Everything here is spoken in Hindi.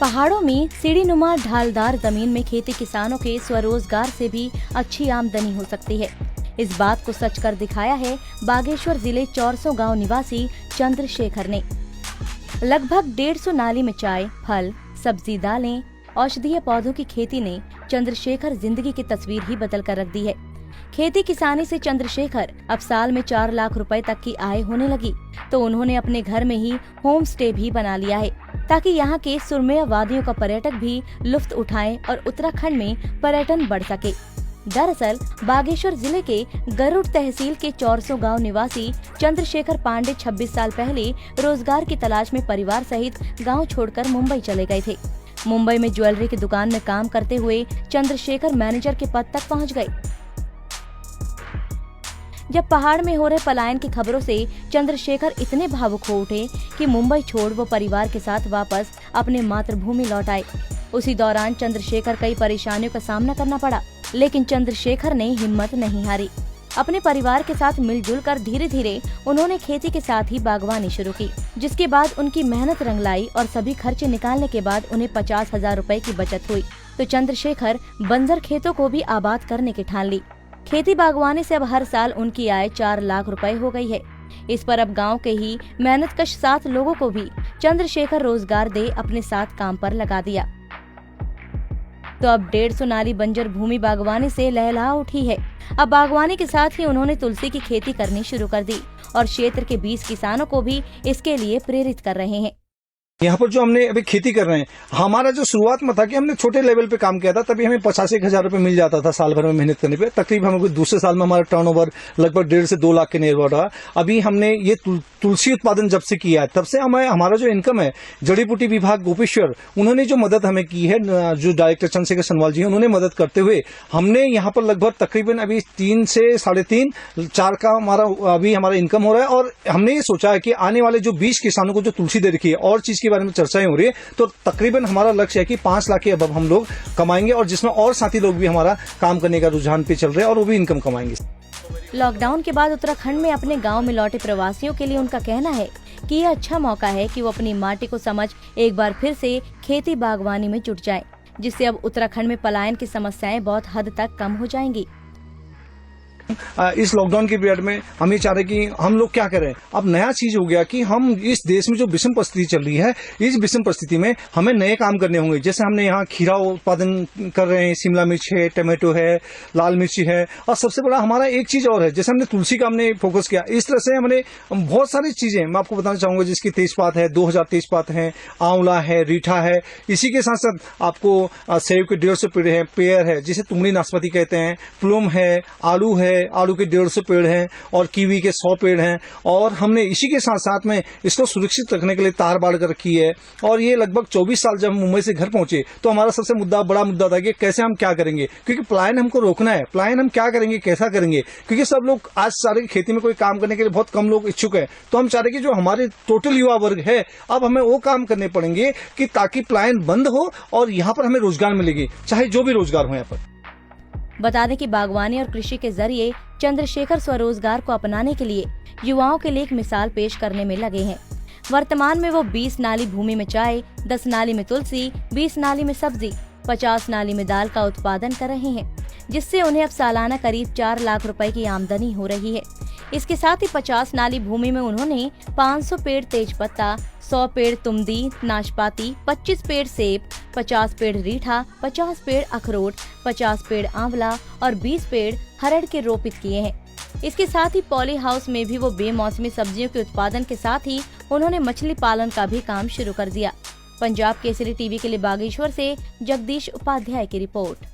पहाड़ों में सीढ़ीनुमा ढालदार जमीन में खेती किसानों के स्वरोजगार से भी अच्छी आमदनी हो सकती है। इस बात को सच कर दिखाया है बागेश्वर जिले चौरसो गांव निवासी चंद्रशेखर ने। लगभग 150 नाली में चाय, फल, सब्जी, दालें, औषधीय पौधों की खेती ने चंद्रशेखर जिंदगी की तस्वीर ही बदल कर रख दी है। खेती किसानी से चंद्रशेखर अब साल में 4 लाख रुपए तक की आय होने लगी, तो उन्होंने अपने घर में ही होम स्टे भी बना लिया है ताकि यहाँ के सुरम्य वादियों का पर्यटक भी लुत्फ उठाएं और उत्तराखंड में पर्यटन बढ़ सके। दरअसल बागेश्वर जिले के गरुड़ तहसील के चौरसो गांव निवासी चंद्रशेखर पांडे 26 साल पहले रोजगार की तलाश में परिवार सहित गांव छोड़कर मुंबई चले गए थे। मुंबई में ज्वेलरी की दुकान में काम करते हुए चंद्रशेखर मैनेजर के पद तक पहुंच गए। जब पहाड़ में हो रहे पलायन की खबरों से चंद्रशेखर इतने भावुक हो उठे कि मुंबई छोड़ वो परिवार के साथ वापस अपने मातृभूमि लौट आए। उसी दौरान चंद्रशेखर कई परेशानियों का सामना करना पड़ा, लेकिन चंद्रशेखर ने हिम्मत नहीं हारी। अपने परिवार के साथ मिलजुल कर धीरे धीरे उन्होंने खेती के साथ ही बागवानी शुरू की, जिसके बाद उनकी मेहनत रंग लाई और सभी खर्चे निकालने के बाद उन्हें 50,000 रुपए की बचत हुई। तो चंद्रशेखर बंजर खेतों को भी आबाद करने की ठान ली। खेती बागवानी से अब हर साल उनकी आय 4 लाख रुपए हो गई है। इस पर अब गांव के ही मेहनतकश 7 लोगों को भी चंद्रशेखर रोजगार दे अपने साथ काम पर लगा दिया। तो अब 150 नाली बंजर भूमि बागवानी से लहलहा उठी है। अब बागवानी के साथ ही उन्होंने तुलसी की खेती करनी शुरू कर दी और क्षेत्र के 20 किसानों को भी इसके लिए प्रेरित कर रहे हैं। यहाँ पर जो हमने अभी खेती कर रहे हैं, हमारा जो शुरुआत में था कि हमने छोटे लेवल पे काम किया था, तभी हमें 85,000 रुपए मिल जाता था साल भर में मेहनत करने पे। तकरीबन हमें दूसरे साल में हमारा टर्नओवर लगभग 1.5 से 2 लाख के नियर रहा। अभी हमने ये तुलसी उत्पादन जब से किया है, तब से हमारा जो इनकम है, जड़ी बूटी विभाग गोपेश्वर उन्होंने जो मदद हमें की है, जो डायरेक्टर चंद्रशेखर सनवाल जी, उन्होंने मदद करते हुए हमने यहाँ पर लगभग तकरीबन अभी 3 से 3.5 4 का हमारा इनकम हो रहा है। और हमने ये सोचा है कि आने वाले जो 20 किसानों को जो तुलसी दे रखी है और चीज के बारे में चर्चाएं हो रही है, तो तकरीबन हमारा लक्ष्य है कि 5 लाख के अब हम लोग कमाएंगे, और जिसमें और साथी लोग भी हमारा काम करने का रुझान पे चल रहे हैं और वो भी इनकम कमाएंगे। लॉकडाउन के बाद उत्तराखंड में अपने गांव में लौटे प्रवासियों के लिए उनका कहना है कि यह अच्छा मौका है कि वो अपनी माटी को समझ एक बार फिर से खेती बागवानी में जुट जाएं, जिससे अब उत्तराखंड में पलायन की समस्याएं बहुत हद तक कम हो जाएंगी। इस लॉकडाउन के पीरियड में हम ये चाह रहे कि हम लोग क्या करें। अब नया चीज हो गया कि हम इस देश में जो विषम परिस्थिति चल रही है, इस विषम परिस्थिति में हमें नए काम करने होंगे। जैसे हमने यहाँ खीरा उत्पादन कर रहे हैं, शिमला मिर्च है, टमाटो है, लाल मिर्ची है, और सबसे बड़ा हमारा एक चीज और है, जैसे हमने तुलसी का हमने फोकस किया। इस तरह से हमने बहुत सारी चीजें मैं आपको बताना चाहूंगा, जिसकी तेजपात है, 2000 तेजपात है, आंवला है, रीठा है। इसी के साथ साथ आपको सेब के 150 पेड़ है, पेयर है जिसे तुंगड़ी नाशपाती कहते हैं, प्लम है, आलू है, आलू के 150 पेड़ हैं, और कीवी के 100 पेड़ हैं। और हमने इसी के साथ साथ में इसको सुरक्षित रखने के लिए तार बाड़ कर रखी है। और ये लगभग 24 साल जब हम मुंबई से घर पहुंचे, तो हमारा सबसे बड़ा मुद्दा था कि कैसे हम क्या करेंगे, क्योंकि पलायन हमको रोकना है। पलायन हम क्या करेंगे, कैसा करेंगे, क्योंकि सब लोग आज सारे खेती में कोई काम करने के लिए बहुत कम लोग इच्छुक है। तो हम चाह रहे कि जो हमारे टोटल युवा वर्ग है, अब हमें वो काम करने पड़ेंगे कि ताकि पलायन बंद हो और यहाँ पर हमें रोजगार मिलेगी, चाहे जो भी रोजगार हो यहाँ पर। बता दें कि बागवानी और कृषि के जरिए चंद्रशेखर स्वरोजगार को अपनाने के लिए युवाओं के लिए एक मिसाल पेश करने में लगे हैं। वर्तमान में वो 20 नाली भूमि में चाय, 10 नाली में तुलसी, 20 नाली में सब्जी, 50 नाली में दाल का उत्पादन कर रहे हैं, जिससे उन्हें अब सालाना करीब 4 लाख रुपए की आमदनी हो रही है। इसके साथ ही 50 नाली भूमि में उन्होंने 500 पेड़ तेजपत्ता, 100 पेड़ तुमदी नाशपाती, 25 पेड़ सेब, 50 पेड़ रीठा, 50 पेड़ अखरोट, 50 पेड़ आंवला और 20 पेड़ हरड़ के रोपित किए हैं। इसके साथ ही पॉली हाउस में भी वो बेमौसमी सब्जियों के उत्पादन के साथ ही उन्होंने मछली पालन का भी काम शुरू कर दिया। पंजाब केसरी टीवी के लिए बागेश्वर से जगदीश उपाध्याय की रिपोर्ट।